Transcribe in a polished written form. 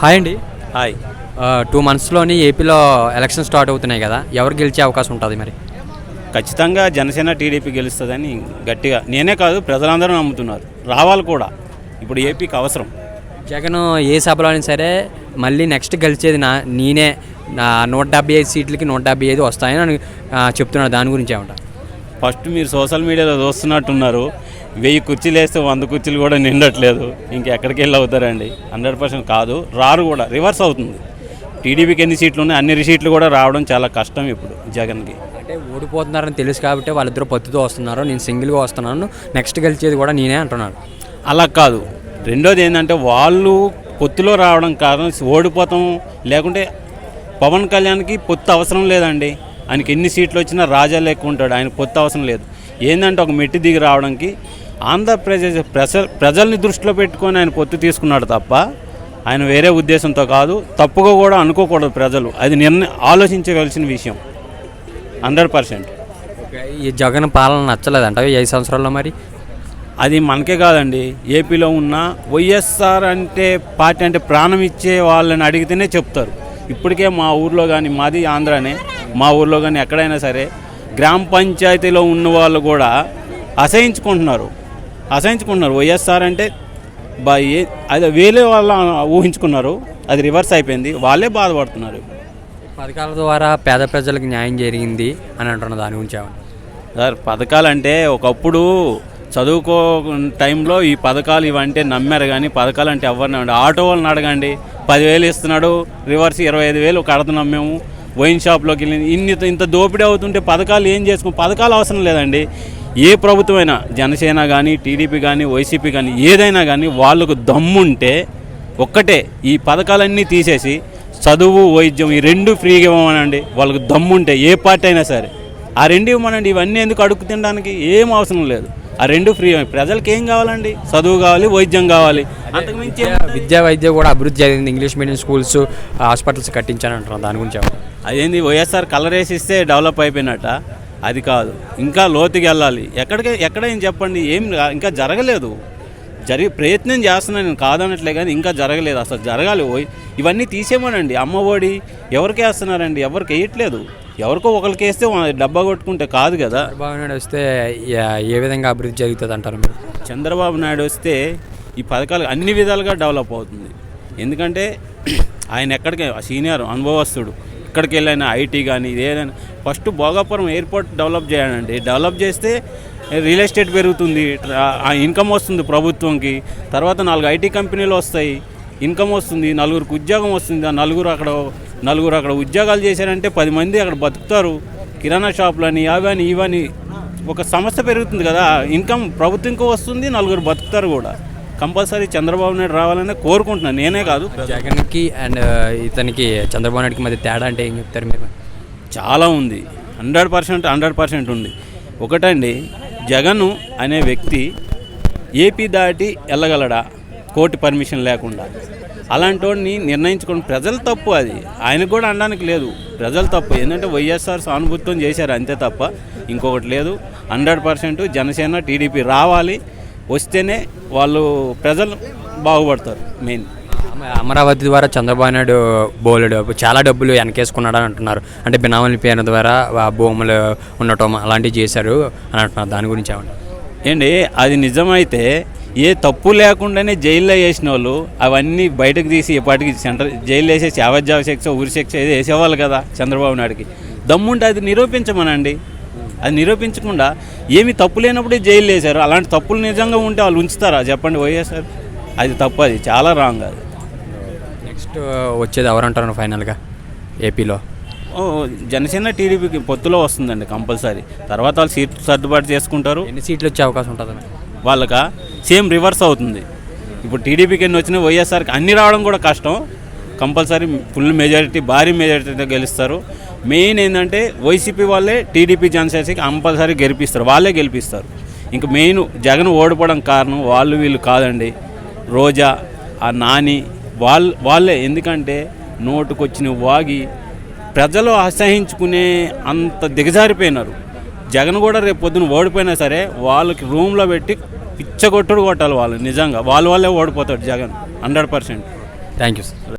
Hi అండి. Hi. 2 monthsలోని ఏపీలో election start అవుతున్నాయి కదా, ఎవరు గెలిచే అవకాశం ఉంటుంది మరి? ఖచ్చితంగా జనసేన టీడీపీ గెలుస్తుందని గట్టిగా నేనే కాదు ప్రజలందరూ నమ్ముతున్నారు. రావాలి కూడా, ఇప్పుడు ఏపీకి అవసరం. జగన్ ఏ సభలో అయినా సరే మళ్ళీ నెక్స్ట్ గెలిచేది నేనే, 175 సీట్లకి 175 వస్తాయని అని చెప్తున్నాడు. దాని గురించి ఏమంటారు? ఫస్ట్ మీరు సోషల్ మీడియాలో చూస్తున్నట్టున్నారు, 1000 కుర్చీలు వేస్తే 100 కుర్చీలు కూడా నిండట్లేదు. ఇంకెక్కడికి వెళ్ళి అవుతారండి? 100% కాదు, రారు కూడా, రివర్స్ అవుతుంది. టీడీపీకి ఎన్ని సీట్లు ఉన్నాయి అన్ని సీట్లు కూడా రావడం చాలా కష్టం ఇప్పుడు జగన్కి. అంటే ఓడిపోతున్నారని తెలుసు కాబట్టి వాళ్ళిద్దరూ పొత్తుతో వస్తున్నారు, నేను సింగిల్గా వస్తున్నాను, నెక్స్ట్ గెలిచేది కూడా నేనే అంటున్నాను. అలా కాదు. రెండోది ఏంటంటే వాళ్ళు పొత్తులో రావడం కారణం ఓడిపోతాం. లేకుంటే పవన్ కళ్యాణ్కి పొత్తు అవసరం లేదండి. ఆయనకి ఎన్ని సీట్లు వచ్చినా రాజా లెక్క ఉంటాడు, ఆయన పొత్తు అవసరం లేదు. ఏంటంటే ఒక మెట్టి దిగి రావడానికి ఆంధ్రప్రదేశ్ ప్రజల్ని దృష్టిలో పెట్టుకొని ఆయన పొత్తు తీసుకున్నాడు తప్ప ఆయన వేరే ఉద్దేశంతో కాదు. తప్పుగా కూడా అనుకోకూడదు ప్రజలు, అది ఆలోచించవలసిన విషయం 100%. ఈ జగన్ పాలన నచ్చలేదంట 5 సంవత్సరాల్లో. మరి అది మనకే కాదండి, ఏపీలో ఉన్న వైఎస్ఆర్ అంటే పార్టీ అంటే ప్రాణం ఇచ్చే వాళ్ళని అడిగితేనే చెప్తారు. ఇప్పటికే మా ఊర్లో కానీ, మాది ఆంధ్రానే, మా ఊర్లో కానీ ఎక్కడైనా సరే గ్రామ పంచాయతీలో ఉన్న వాళ్ళు కూడా అసహించుకుంటున్నారు. వైఎస్ఆర్ అంటే అది వేరే వాళ్ళు ఊహించుకున్నారు, అది రివర్స్ అయిపోయింది, వాళ్ళే బాధపడుతున్నారు. పథకాల ద్వారా పేద ప్రజలకు న్యాయం జరిగింది అని అంటున్నారు. దాని గురించి ఏమన్నా సార్? పథకాలంటే ఒకప్పుడు చదువుకో టైంలో ఈ పథకాలు ఇవంటే నమ్మారు, కానీ పథకాలు అంటే ఎవరిని ఆటో వాళ్ళని అడగండి, 10,000 ఇస్తున్నాడు, రివర్స్ 25,000 కడుతున్నాం మేము. వైన్ షాప్లోకి వెళ్ళి ఇంత దోపిడీ అవుతుంటే పథకాలు ఏం పథకాలు అవసరం లేదండి. ఏ ప్రభుత్వమైనా, జనసేన కానీ, టీడీపీ కానీ, వైసీపీ కానీ, ఏదైనా కానీ వాళ్ళకు దమ్ముంటే ఒక్కటే ఈ పథకాలన్నీ తీసేసి చదువు, వైద్యం ఈ 2 ఫ్రీగా ఇవ్వమనండి. వాళ్ళకు దమ్ముంటే ఏ పార్టీ అయినా సరే ఆ 2 ఇవ్వమనండి. ఇవన్నీ ఎందుకు అడుగు తినడానికి ఏం అవసరం లేదు. ఆ 2 ఫ్రీ. ప్రజలకు ఏం కావాలండి? చదువు కావాలి, వైద్యం కావాలి, అంతకుమించి విద్యా వైద్యం కూడా అభివృద్ధి జరిగింది. ఇంగ్లీష్ మీడియం స్కూల్స్, హాస్పిటల్స్ కట్టించాను అంటున్నాను. దాని గురించి అదేంది? వైఎస్ఆర్ కలర్ వేసిస్తే డెవలప్ అయిపోయినట్ట? అది కాదు, ఇంకా లోతుకి వెళ్ళాలి. ఎక్కడేం చెప్పండి, ఏం ఇంకా జరగలేదు. ప్రయత్నం చేస్తున్నాను, నేను కాదనట్లే, కానీ ఇంకా జరగలేదు. అసలు జరగాలి. ఇవన్నీ తీసేమనండి. అమ్మఒడి ఎవరికి వేస్తున్నారండి? ఎవరికి వేయట్లేదు. ఎవరికో ఒకరికి వేస్తే డబ్బా కొట్టుకుంటే కాదు కదా. చంద్రబాబు నాయుడు వస్తే ఏ విధంగా అభివృద్ధి జరుగుతుంది అంటారు మీరు? చంద్రబాబు నాయుడు వస్తే ఈ పథకాలు అన్ని విధాలుగా డెవలప్ అవుతుంది. ఎందుకంటే ఆయన ఎక్కడికి సీనియర్ అనుభవస్తుడు, ఎక్కడికి వెళ్ళైనా ఐటీ కానీ ఏదైనా. ఫస్ట్ భోగాపురం ఎయిర్పోర్ట్ డెవలప్ చేయాలండి. డెవలప్ చేస్తే రియల్ ఎస్టేట్ పెరుగుతుంది, ఇన్కమ్ వస్తుంది ప్రభుత్వంకి. తర్వాత 4 ఐటీ కంపెనీలు వస్తాయి, ఇన్కమ్ వస్తుంది, 4గురికి ఉద్యోగం వస్తుంది. ఆ నలుగురు అక్కడ ఉద్యోగాలు చేశారంటే 10 మంది అక్కడ బతుకుతారు. కిరాణా షాపులని అవని ఇవని ఒక సంస్థ పెరుగుతుంది కదా, ఇన్కమ్ ప్రభుత్వంకి వస్తుంది, 4గురు బతుకుతారు కూడా. కంపల్సరీ చంద్రబాబు నాయుడు రావాలని కోరుకుంటున్నాను, నేనే కాదు. జగన్కి అండ్ ఇతనికి చంద్రబాబు నాయుడుకి మధ్య తేడా అంటే ఏం చెప్తారు మీరు? చాలా ఉంది, 100% ఉంది. ఒకటండి, జగన్ అనే వ్యక్తి ఏపీ దాటి వెళ్ళగలడా కోర్టు పర్మిషన్ లేకుండా? అలాంటి వాడిని నిర్ణయించుకోండి. ప్రజల తప్పు అది, ఆయనకు కూడా అనడానికి లేదు. ప్రజల తప్పు. ఏంటంటే వైఎస్ఆర్ సానుభూతితో చేశారు, అంతే తప్ప ఇంకొకటి లేదు. 100% జనసేన టీడీపీ రావాలి. వస్తేనే వాళ్ళు ప్రజలు బాగుపడతారు. మెయిన్ అమరావతి ద్వారా చంద్రబాబు నాయుడు చాలా డబ్బులు వెనకేసుకున్నాడని అంటున్నారు. అంటే బినామీ పేరు ద్వారా భూములు ఉండటం అలాంటివి చేశారు అని అంటున్నారు. దాని గురించి ఏమంటారు? ఏంటి, అది నిజమైతే ఏ తప్పు లేకుండానే జైల్లో వేసిన వాళ్ళు అవన్నీ బయటకు తీసి ఎప్పటికి జైల్లో వేసేసి యావజ్జావ శిక్ష, ఉరి శిక్ష ఏదో వేసేవాళ్ళు కదా చంద్రబాబు నాయుడికి. దమ్ముంటే అది నిరూపించమనండి. అది నిరూపించకుండా ఏమి తప్పు లేనప్పుడే జైలు వేశారు. అలాంటి తప్పులు నిజంగా ఉంటే వాళ్ళు ఉంచుతారా చెప్పండి? వైఎస్ఆర్ అది తప్పు, అది చాలా రాంగ్. అది నెక్స్ట్ వచ్చేది ఎవరంటారు ఫైనల్గా ఏపీలో? జనసేన టీడీపీకి పొత్తులో వస్తుందండి కంపల్సరీ. తర్వాత వాళ్ళు సీట్లు సర్దుబాటు చేసుకుంటారు. ఎన్ని సీట్లు వచ్చే అవకాశం ఉంటుంది? వాళ్ళకా సేమ్ రివర్స్ అవుతుంది. ఇప్పుడు టీడీపీకి ఎన్ని వచ్చినా వైఎస్ఆర్కి అన్ని రావడం కూడా కష్టం. కంపల్సరీ ఫుల్ మెజారిటీ, భారీ మెజారిటీతో గెలుస్తారు. మెయిన్ ఏంటంటే వైసీపీ వాళ్ళే టీడీపీ జనసేనకి కంపల్సరీ వాళ్ళే గెలిపిస్తారు. ఇంక మెయిన్ జగన్ ఓడిపోవడం కారణం వాళ్ళు వీళ్ళు కాదండి. రోజా, ఆ నాని వాళ్ళే. ఎందుకంటే నోటుకొచ్చిన వాగి ప్రజలు అసహించుకునే అంత దిగజారిపోయినారు. జగన్ కూడా రేపు పొద్దున ఓడిపోయినా సరే వాళ్ళకి రూమ్లో పెట్టి పిచ్చగొట్టుడు కొట్టాలి వాళ్ళు. నిజంగా వాళ్ళే ఓడిపోతాడు జగన్ 100%. Thank you sir.